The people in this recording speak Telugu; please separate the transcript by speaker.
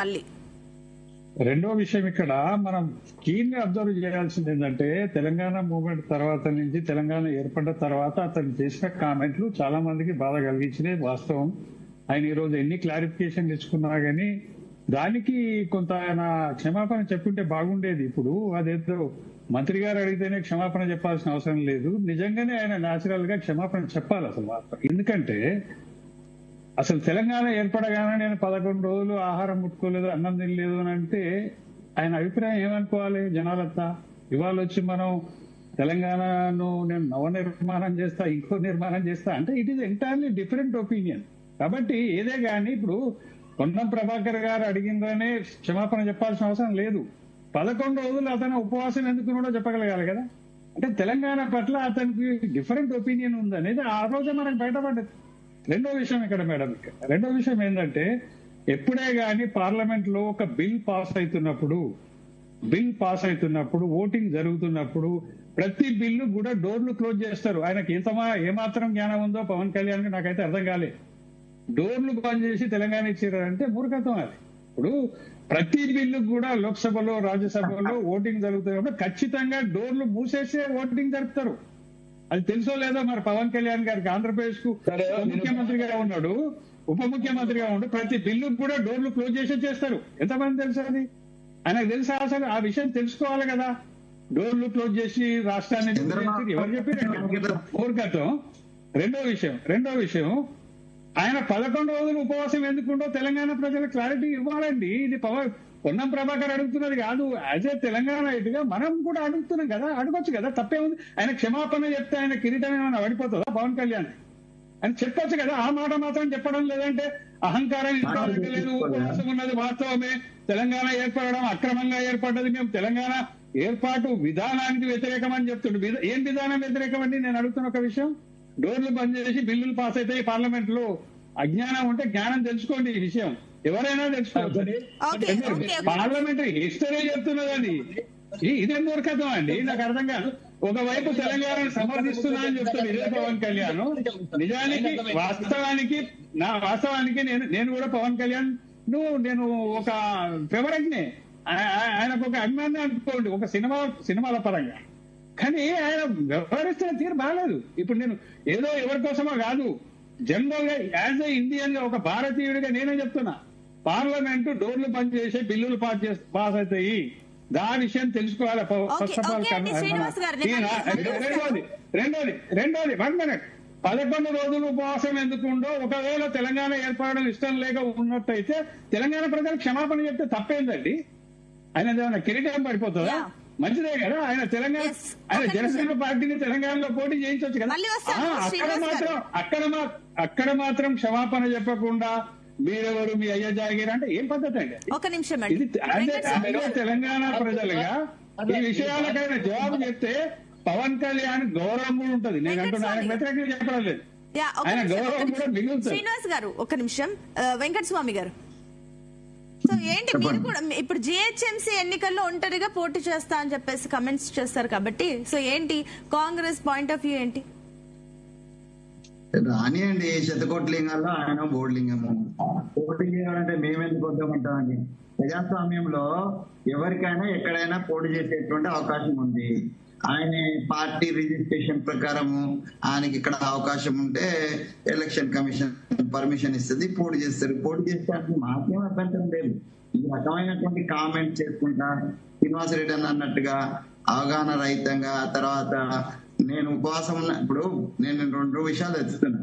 Speaker 1: మళ్ళీ
Speaker 2: రెండో విషయం ఇక్కడ మనం కీన్ గా అబ్జర్వ్ చేయాల్సింది ఏంటంటే తెలంగాణ మూవ్మెంట్ తర్వాత నుంచి తెలంగాణ ఏర్పడ్డ తర్వాత అతను చేసిన కామెంట్లు చాలా మందికి బాధ కలిగించినాయి. వాస్తవం. ఆయన ఈ రోజు ఎన్ని క్లారిఫికేషన్ ఇచ్చుకున్నా గానీ దానికి కొంత ఆయన క్షమాపణ చెప్పుంటే బాగుండేది. ఇప్పుడు అదేదో మంత్రి గారు అడిగితేనే క్షమాపణ చెప్పాల్సిన అవసరం లేదు. నిజంగానే ఆయన న్యాచురల్ గా క్షమాపణ చెప్పాలి అసలు వాస్తవం. ఎందుకంటే అసలు తెలంగాణ ఏర్పడగానే నేను 11 రోజులు ఆహారం ముట్టుకోలేదు, అన్నం తినలేదు అని అంటే ఆయన అభిప్రాయం ఏమనుకోవాలి జనాలంతా? ఇవాళ వచ్చి మనం తెలంగాణను నేను నవనిర్మాణం చేస్తా, ఇంకో నిర్మాణం చేస్తా అంటే it is entirely different opinion. కాబట్టి ఏదే కానీ ఇప్పుడు పొన్నం ప్రభాకర్ గారు అడిగిందనే క్షమాపణ చెప్పాల్సిన అవసరం లేదు. 11 రోజులు అతను ఉపవాసం ఎందుకు కూడా చెప్పగలగాలి కదా. అంటే తెలంగాణ పట్ల అతనికి డిఫరెంట్ ఒపీనియన్ ఉందనేది ఆ రోజే మనకు బయటపడ్డది. రెండో విషయం ఇక్కడ మేడం, రెండో విషయం ఏంటంటే ఎప్పుడే గాని పార్లమెంట్ లో ఒక బిల్ పాస్ అవుతున్నప్పుడు ఓటింగ్ జరుగుతున్నప్పుడు ప్రతి బిల్లు కూడా డోర్లు క్లోజ్ చేస్తారు. ఆయనకి ఏమాత్రం జ్ఞానం ఉందో పవన్ కళ్యాణ్ కి నాకైతే అర్థం కాలేదు. డోర్లు బంద్ చేసి తెలంగాణ ఇచ్చారంటే మూర్ఖత్వం అది. ఇప్పుడు ప్రతి బిల్లు కూడా లోక్సభలో రాజ్యసభలో ఓటింగ్ జరుగుతున్నప్పుడు ఖచ్చితంగా డోర్లు మూసేసే ఓటింగ్ జరుపుతారు. అది తెలుసో లేదో మరి పవన్ కళ్యాణ్ గారికి ఆంధ్రప్రదేశ్ కు ముఖ్యమంత్రిగా ఉన్నాడు, ఉప ముఖ్యమంత్రిగా ఉండు, ప్రతి బిల్లు కూడా డోర్లు క్లోజ్ చేసే చేస్తారు. ఎంతమంది తెలుసు అది? ఆయనకు తెలుసా? అసలు ఆ విషయం తెలుసుకోవాలి కదా. డోర్లు క్లోజ్ చేసి రాష్ట్రాన్ని ఎవరు చెప్పారు? మూర్ఖత్వం. రెండో విషయం ఆయన 11 రోజులు ఉపవాసం ఎందుకుండో తెలంగాణ ప్రజలకు క్లారిటీ ఇవ్వాలండి. ఇది పొన్నం ప్రభాకర్ అడుగుతున్నది కాదు. యాజ్ ఏ తెలంగాణ ఇటుగా మనం కూడా అడుగుతున్నాం కదా, అడగొచ్చు కదా, తప్పే ఉంది. ఆయన క్షమాపణ చెప్తే ఆయన కిరీటం ఏమైనా పడిపోతుందా పవన్ కళ్యాణ్? అని చెప్పొచ్చు కదా. ఆ మాట మాత్రం చెప్పడం లేదంటే అహంకారం ఇంకోటి లేదు. ఉపవాసం ఉన్నది వాస్తవమే. తెలంగాణ ఏర్పడడం అక్రమంగా ఏర్పడ్డది. మేము తెలంగాణ ఏర్పాటు విధానానికి వ్యతిరేకం అని చెప్తుండే. ఏం విధానం వ్యతిరేకం అండి? నేను అడుగుతున్న ఒక విషయం. డోర్లు బంద్ చేసి బిల్లులు పాస్ అవుతాయి పార్లమెంట్ లో. అజ్ఞానం ఉంటే జ్ఞానం తెలుసుకోండి. ఈ విషయం ఎవరైనా తెలుసుకోవచ్చు. పార్లమెంటరీ హిస్టరీ చెప్తున్నదండి. ఇదే మూర్ఖత్వం అండి. నాకు అర్థం కాదు. ఒకవైపు తెలంగాణను సమర్థిస్తున్నా అని చెప్తాడు ఇదే పవన్ కళ్యాణ్. నిజానికి వాస్తవానికి నేను కూడా పవన్ కళ్యాణ్ నేను ఒక ఫేవరెట్నే. ఆయనకు ఒక అభిమానం అనుకోండి ఒక సినిమాల పరంగా. కానీ ఆయన వ్యవహరిస్తున్న తీరు బాగాలేదు. ఇప్పుడు నేను ఏదో ఎవరి కోసమో కాదు, జనరల్ గా యాజ్ ఏ ఇండియన్ గా ఒక భారతీయుడిగా నేనే చెప్తున్నా. పార్లమెంటు డోర్లు బంద్ చేసి బిల్లులు పాస్ అవుతాయి. దాని విషయం తెలుసుకోవాలి. ఫస్ట్ ఆఫ్ ఆల్ రెండోది 1 minute 11 రోజులు ఉపవాసం ఎందుకుండో, ఒకవేళ తెలంగాణ ఏర్పడడం ఇష్టం లేక ఉన్నట్టయితే తెలంగాణ ప్రజలు క్షమాపణ చెప్తే తప్పేందండి? ఆయన ఏమైనా కిరీటం పడిపోతుందా? మంచిదే కదా. ఆయన జనసేన పార్టీని తెలంగాణలో పోటీ చేయించవచ్చు కదా. అక్కడ మాత్రం క్షమాపణ చెప్పకుండా మీరెవరు, మీ అయ్య జాగీర్ అంటే ఏం పద్ధతి అండి?
Speaker 1: ఒక నిమిషం.
Speaker 2: ఇది తెలంగాణ ప్రజలుగా ఈ విషయాలకైనా జవాబు చెప్తే పవన్ కళ్యాణ్ గౌరవం కూడా ఉంటది. నేను అంటున్నా, ఆయన వ్యతిరేకంగా చెప్పడం లేదు. ఆయన గౌరవం కూడా మిగులుతుంది.
Speaker 1: శ్రీనివాస్ గారు ఒక్క నిమిషం. వెంకట స్వామి గారు, సో ఏంటి మీరు కూడా ఇప్పుడు జిహెచ్ఎంసీ ఎన్నికల్లో ఒంటరిగా పోటీ చేస్తా అని చెప్పేసి కమెంట్స్ చేస్తారు కాబట్టి, సో ఏంటి కాంగ్రెస్ పాయింట్ ఆఫ్ వ్యూ ఏంటి?
Speaker 3: రానియండి, శతకోట్లింగాల్లో ఆయన బోర్డులింగము. పోటీ చేయాలంటే మేమెందుకు వద్దామంటామండి? ప్రజాస్వామ్యంలో ఎవరికైనా ఎక్కడైనా పోటీ చేసేటువంటి అవకాశం ఉంది. ఆయన పార్టీ రిజిస్ట్రేషన్ ప్రకారము ఆయనకి ఇక్కడ అవకాశం ఉంటే ఎలక్షన్ కమిషన్ పర్మిషన్ ఇస్తుంది, పోటీ చేస్తారు. పోటీ చేస్తే మాకేం అభ్యంతరం లేదు. ఈ రకమైనటువంటి కామెంట్ చేసుకుంటా శ్రీనివాసరెడ్డి అన్నట్టుగా అవగాహన రహితంగా, తర్వాత నేను ఉపవాసం ఉన్న ఇప్పుడు నేను 2 విషయాలు ఎత్తుతున్నా.